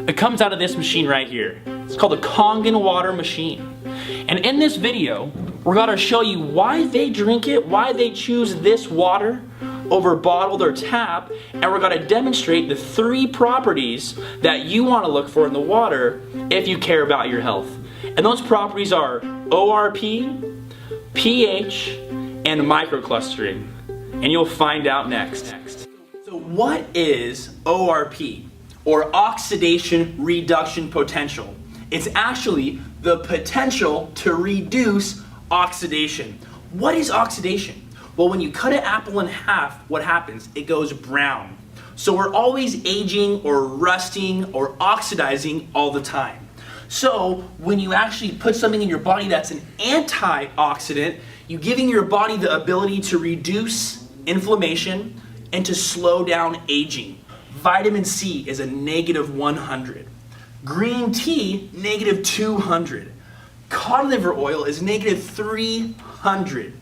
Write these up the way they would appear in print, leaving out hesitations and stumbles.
It comes out of this machine right here. It's called the Kangen water machine. And in this video, we're gonna show you why they drink it, why they choose this water over bottled or tap, and we're gonna demonstrate the 3 properties that you wanna look for in the water if you care about your health. And those properties are ORP, pH, and microclustering. And you'll find out next. So what is ORP, or oxidation reduction potential? It's actually the potential to reduce oxidation. What is oxidation? Well, when you cut an apple in half, what happens? It goes brown. So we're always aging or rusting or oxidizing all the time. So when you actually put something in your body that's an antioxidant, you're giving your body the ability to reduce inflammation and to slow down aging. Vitamin C is a -100. Green tea, -200. Cod liver oil is -300.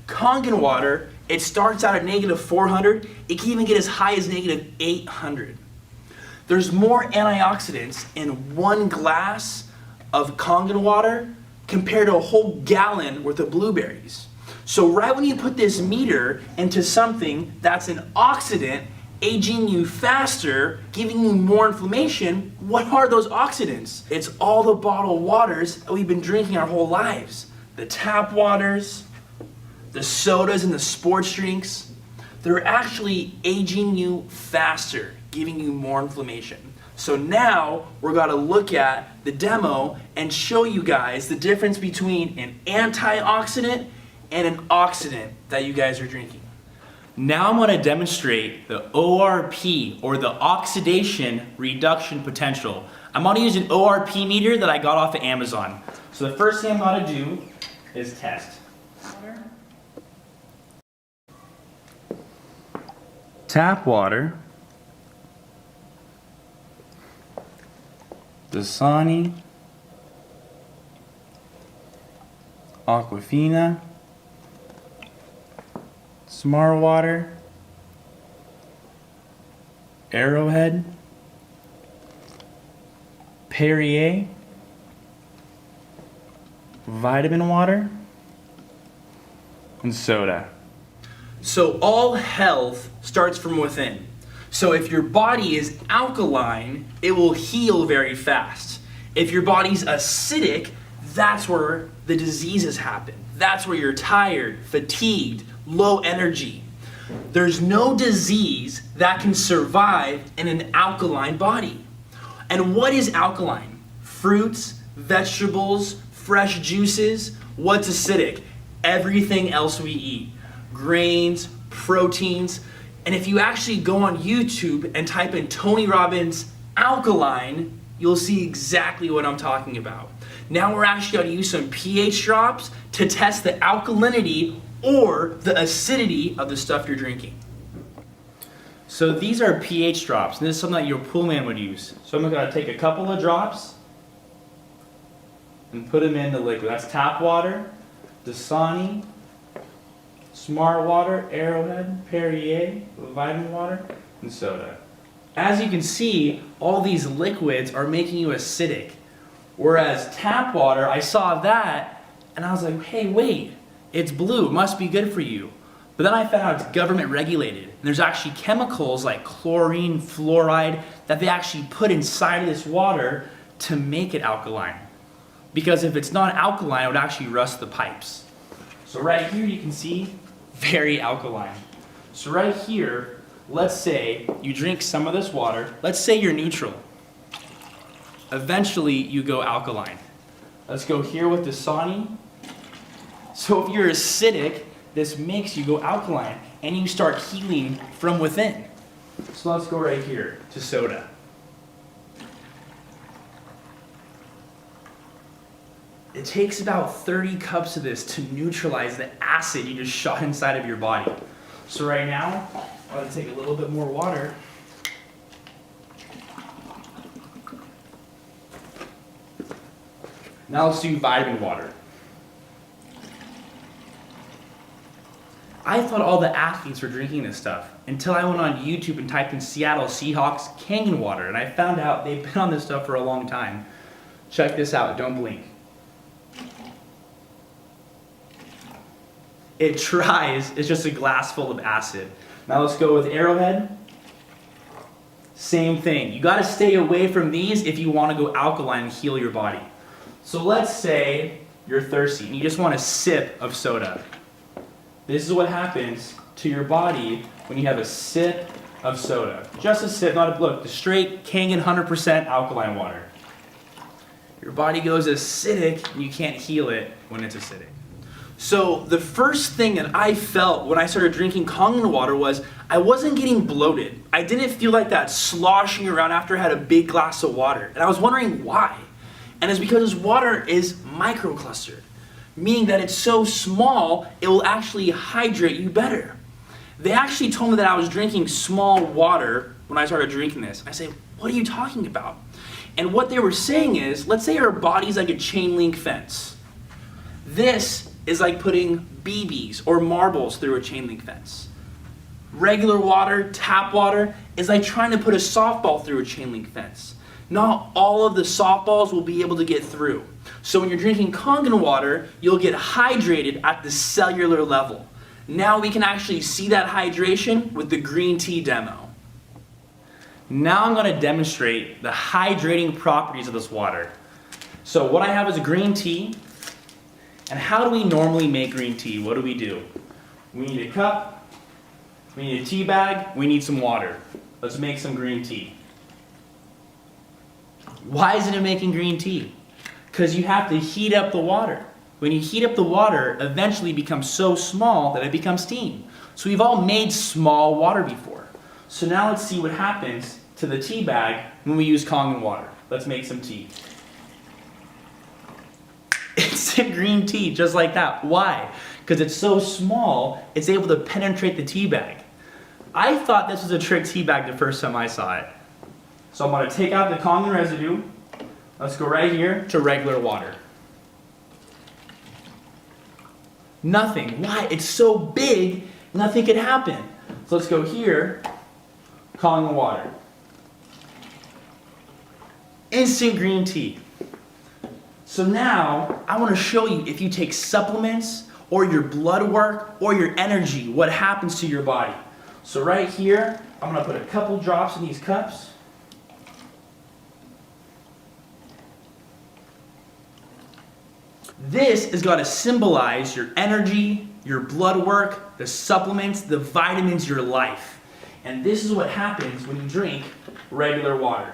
Kangen water, it starts out at -400. It can even get as high as -800. There's more antioxidants in 1 glass of Kangen water compared to a whole gallon worth of blueberries. So right when you put this meter into something that's an oxidant, aging you faster, giving you more inflammation, what are those oxidants? It's all the bottled waters that we've been drinking our whole lives. The tap waters, the sodas and the sports drinks, they're actually aging you faster, giving you more inflammation. So now we're gonna look at the demo and show you guys the difference between an antioxidant and an oxidant that you guys are drinking. Now I'm going to demonstrate the ORP, or the oxidation reduction potential. I'm going to use an ORP meter that I got off of Amazon. So the first thing I'm going to do is test. Tap water, Dasani, Aquafina, Smart Water, Arrowhead, Perrier, vitamin water, and soda. So all health starts from within. So if your body is alkaline, it will heal very fast. If your body's acidic, that's where the diseases happen. That's where you're tired, fatigued, low energy. There's no disease that can survive in an alkaline body. And what is alkaline? Fruits, vegetables, fresh juices. What's acidic? Everything else we eat. Grains, proteins. And if you actually go on YouTube and type in Tony Robbins alkaline, you'll see exactly what I'm talking about. Now we're actually going to use some pH drops to test the alkalinity or the acidity of the stuff you're drinking. So these are pH drops, and this is something that your pool man would use. So I'm going to take a couple of drops and put them in the liquid. That's tap water, Dasani, Smart Water, Arrowhead, Perrier, vitamin water, and soda. As you can see, all these liquids are making you acidic. Whereas tap water, I saw that and I was like, hey, wait, it's blue, it must be good for you. But then I found out it's government regulated. And there's actually chemicals like chlorine, fluoride, that they actually put inside of this water to make it alkaline. Because if it's not alkaline, it would actually rust the pipes. So right here you can see, very alkaline. So right here, let's say you drink some of this water. Let's say you're neutral. Eventually you go alkaline. Let's go here with Dasani. So if you're acidic, this makes you go alkaline and you start healing from within. So let's go right here to soda. It takes about 30 cups of this to neutralize the acid you just shot inside of your body. So right now, I'm going to take a little bit more water. Now let's do vitamin water. I thought all the athletes were drinking this stuff until I went on YouTube and typed in Seattle Seahawks Kangen water, and I found out they've been on this stuff for a long time. Check this out, don't blink. It tries, it's just a glass full of acid. Now let's go with Arrowhead. Same thing. You gotta stay away from these if you wanna go alkaline and heal your body. So let's say you're thirsty and you just want a sip of soda. This is what happens to your body when you have a sip of soda. Just a sip, not a, look, the straight Kangen 100% alkaline water. Your body goes acidic and you can't heal it when it's acidic. So the first thing that I felt when I started drinking Kangen water was I wasn't getting bloated. I didn't feel like that sloshing around after I had a big glass of water. And I was wondering why. And it's because this water is microclustered, meaning that it's so small, it will actually hydrate you better. They actually told me that I was drinking small water when I started drinking this. I said, what are you talking about? And what they were saying is, let's say our body's like a chain link fence. This is like putting BBs or marbles through a chain link fence. Regular water, tap water, is like trying to put a softball through a chain link fence. Not all of the softballs will be able to get through. So when you're drinking Kangen water, you'll get hydrated at the cellular level. Now we can actually see that hydration with the green tea demo. Now I'm going to demonstrate the hydrating properties of this water. So what I have is a green tea. And how do we normally make green tea? What do? We need a cup, we need a tea bag, we need some water. Let's make some green tea. Why isn't it making green tea? Because you have to heat up the water. When you heat up the water, eventually it becomes so small that it becomes steam. So we've all made small water before. So now let's see what happens to the tea bag when we use Kangen water. Let's make some tea. Instant green tea, just like that. Why? Because it's so small, it's able to penetrate the tea bag. I thought this was a trick tea bag the first time I saw it. So I'm going to take out the Kangen residue. Let's go right here to regular water. Nothing. Why? It's so big, nothing could happen. So let's go here, Kangen water. Instant green tea. So now, I want to show you if you take supplements, or your blood work, or your energy, what happens to your body. So right here, I'm going to put a couple drops in these cups. This is going to symbolize your energy, your blood work, the supplements, the vitamins, your life. And this is what happens when you drink regular water.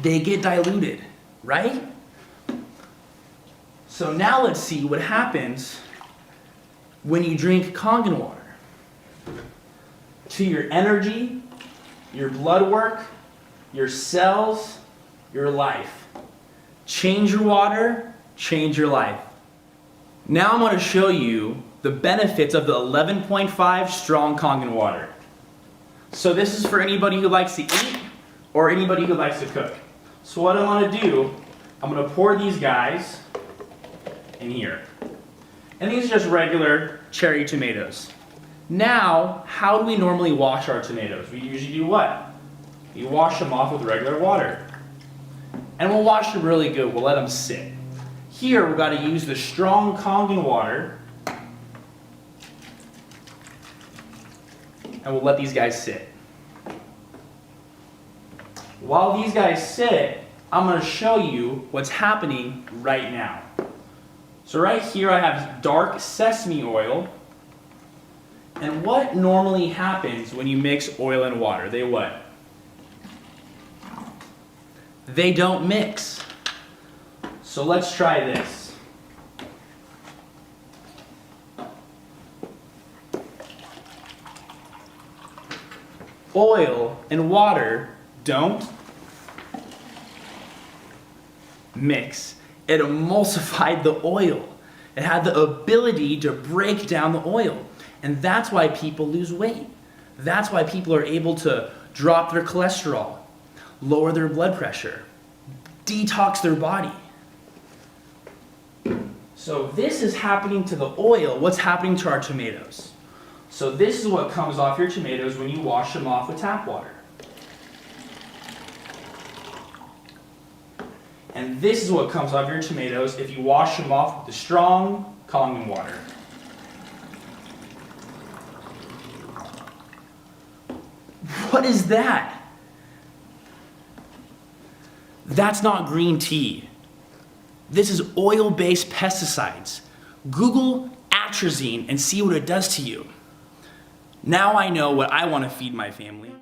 They get diluted, right? So now let's see what happens when you drink Kangen water. To your energy, your blood work, your cells, your life. Change your water, change your life. Now I'm going to show you the benefits of the 11.5 strong Kangen water. So this is for anybody who likes to eat or anybody who likes to cook. So what I want to do, I'm going to pour these guys in here. And these are just regular cherry tomatoes. Now, how do we normally wash our tomatoes? We usually do what? We wash them off with regular water. And we'll wash them really good. We'll let them sit. Here, we've got to use the strong Kangen water. And we'll let these guys sit. While these guys sit, I'm going to show you what's happening right now. So right here I have dark sesame oil. And what normally happens when you mix oil and water? They what? They don't mix. So let's try this. Oil and water don't mix. It emulsified the oil. It had the ability to break down the oil. And that's why people lose weight. That's why people are able to drop their cholesterol, lower their blood pressure, detox their body. So this is happening to the oil. What's happening to our tomatoes? So this is what comes off your tomatoes when you wash them off with tap water. And this is what comes off your tomatoes if you wash them off with the strong Kangen water. What is that? That's not green tea. This is oil-based pesticides. Google atrazine and see what it does to you. Now I know what I want to feed my family.